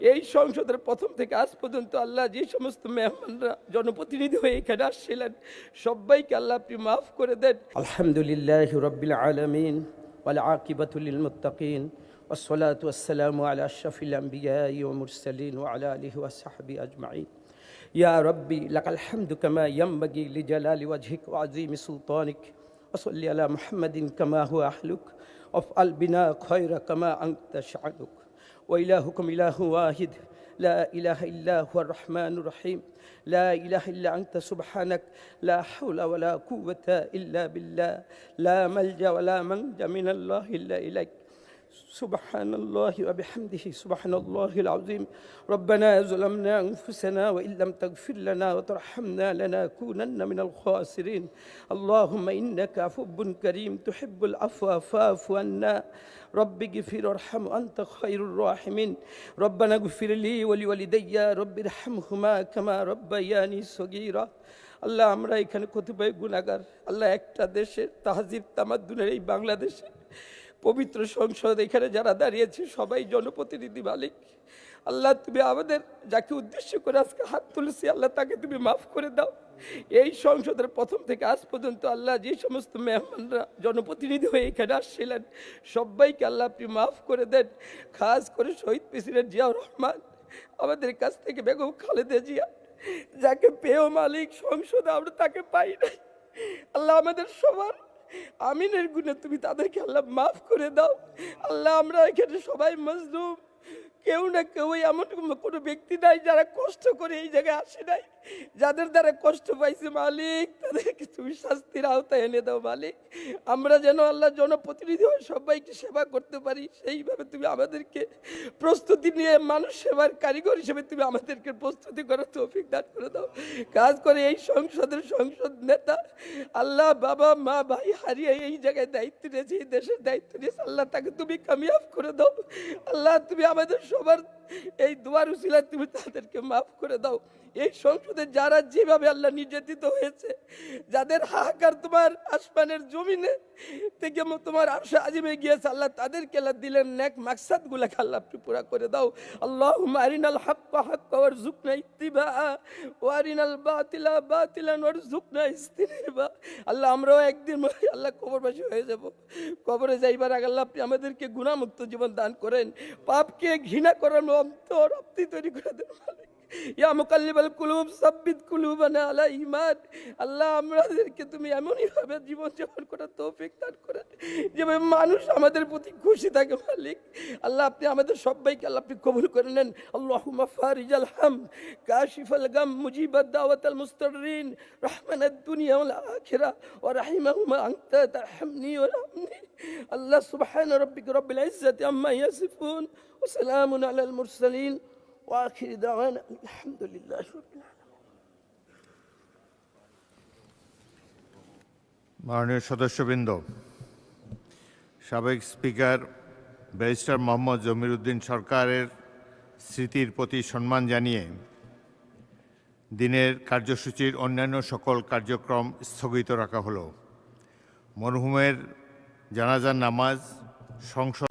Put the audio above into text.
এই সংসদের প্রথম থেকে আজ পর্যন্ত আল্লাহ যে সমস্ত মেহমানরা জনপ্রতিনিধি হয়ে এখানে আসছিলেন সবাইকে আল্লাহ আপনি মাফ করে দেন। আলহামদুলিল্লাহ রাব্বিল আলামিন ওয়াল আকিবাতু লিল মুত্তাকিন ওয়াসসালাতু ওয়াসসালামু আলা আশরাফিল আমবিয়াই ওয়া মুরসালিন ওয়া আলা আলিহি ওয়া সাহবিহি আজমাইন। ইয়া রাব্বি লাকাল হামদু কামা ইয়ানবাগি লিজালালি ওয়াজহিক ওয়া আযীমি সুলতানিক ওয়া সাল্লি আলা মুহাম্মাদিন কামা হুয়া আহলুক ওয়াফআল বিনা খায়রা কামা আনতা শা'নুক وإلهكم إله واحد لا إله إلا هو الرحمن الرحيم لا إله إلا أنت سبحانك لا حول ولا قوة إلا بالله لا ملجأ ولا منجا من الله إلا إليك سبحان الله وبحمده سبحان الله العظيم ربنا ظلمنا أنفسنا وإن لم تغفر لنا وترحمنا لنكونن من الخاسرين اللهم إنك عفو كريم تحب العفو فاعف عنا رب اغفر وارحم أنت خير الراحمين ربنا اغفر لي ولوالدي رب ارحمهما كما ربياني صغيرا আল্লাহ আমরা এখানে কতিপয় গুনাহগার আল্লাহ একটা দেশের তাহজিব তামাদ্দুনের এই বাংলাদেশে পবিত্র সংসদ এখানে যারা দাঁড়িয়েছে সবাই জনপ্রতিনিধি মালিক আল্লাহ তুমি আমাদের যাকে উদ্দেশ্য করে আজকে হাত তুলেছি আল্লাহ তাকে তুমি মাফ করে দাও। এই সংসদের প্রথম থেকে আজ পর্যন্ত আল্লাহ যে সমস্ত মেহমানরা জনপ্রতিনিধি হয়ে এখানে আসছিলেন সবাইকে আল্লাহ আপনি মাফ করে দেন। খাস করে শহীদ প্রেসিডেন্ট জিয়াউর রহমান আমাদের কাছ থেকে বেগম খালেদা জিয়া যাকে পেয়েও মালিক সংসদে আমরা তাকে পাই নাই আল্লাহ আমাদের সবার আমিনের গুণে তুমি তাদেরকে আল্লাহ মাফ করে দাও। আল্লাহ আমরা এখানে সবাই মজলুম কেউ না কেউ এমন কোনো ব্যক্তি নাই যারা কষ্ট করে এই জায়গায় আসে নাই যাদের দ্বারা কষ্ট পাইছে মালিক তাদেরকে তুমি শাস্তির আওতায় এনে দাও মালিক। আমরা যেন আল্লাহ জনপ্রতিনিধি হয়ে সবাইকে সেবা করতে পারি সেইভাবে তুমি আমাদেরকে প্রস্তুতি নিয়ে মানুষ সেবার কারিগর হিসেবে তুমি আমাদেরকে প্রস্তুতি করার তৌফিক দান করে দাও। কাজ করে এই সংসদের সংসদ নেতা আল্লাহ বাবা মা ভাই হারিয়ে এই জায়গায় দায়িত্ব নিয়েছে এই দেশের দায়িত্ব নিয়েছে আল্লাহ তাকে তুমি কামিয়াব করে দাও। আল্লাহ তুমি আমাদের সবার এই দোয়ার উসিলায় তুমি তাদেরকে মাফ করে দাও। এই সংসদে যারা যেভাবে আল্লাহ নির্যাতিত হয়েছে যাদের হাহাকার তোমার আসমানের জমিনে থেকে তোমার আরশে আজিমে গিয়েছে আল্লাহ তাদেরকে আল্লাহ দিলেন নেক মাকসাদ গুলাকে আল্লাহ আপনি পুরা করে দাও। আল্লাহুম্মা আরিনাল হাক্কা হাক্কা ওয়ারযুকনা ইত্তিবাআ ওয়া আরিনাল বাতিলা বাতিলান ওয়ারযুকনা ইজতিনাবা। আল্লাহ আমরাও একদিন আল্লাহ কবরবাসী হয়ে যাব কবরে যাইবার আগে আল্লাহ আপনি আমাদেরকে গুনাহমুক্ত জীবন দান করেন পাপকে ঘৃণা করার অন্তর আপনি তৈরি করে দেন মালিক। ইয়া মুকাল্লিবাল কুলুব সাব্বিত কুলুবানা আলা ঈমান। আল্লাহ আমাদেরকে তুমি এমনই ভাবে জীবন যাপন করার তৌফিক দান করেন যেভাবে মানুষ আমাদের প্রতি খুশি থাকে মালিক। আল্লাহ আপনি আমাদের সবাইকে আল্লাহ আপনি কবুল করে নেন। আল্লাহুম্মা ফারিজাল হাম কাশিফাল গাম মুজিবাদ দাওয়াতাল মুস্তাররিন রাহমানাদ দুনিয়া ওয়াল আখিরা ওয়া রাহিমাহুমা আনতা তারহামনি ওয়া রাহমনি। আল্লাহ সুবহানা রাব্বিকা রাব্বিল ইজ্জাতি আম্মা ইয়াসিফুন ওয়া সালামুন আলাল মুরসালিন وآخر دعوانا الحمد لله رب العالمين। মাননীয় সদস্যবৃন্দ, সাবেক স্পিকার ব্যারিস্টার মোহাম্মদ জমির উদ্দিন সরকারের স্মৃতির প্রতি সম্মান জানিয়ে দিনের কার্যসূচির অন্যান্য সকল কার্যক্রম স্থগিত রাখা হলো। মরহুমের জানাজার নামাজ সংসদ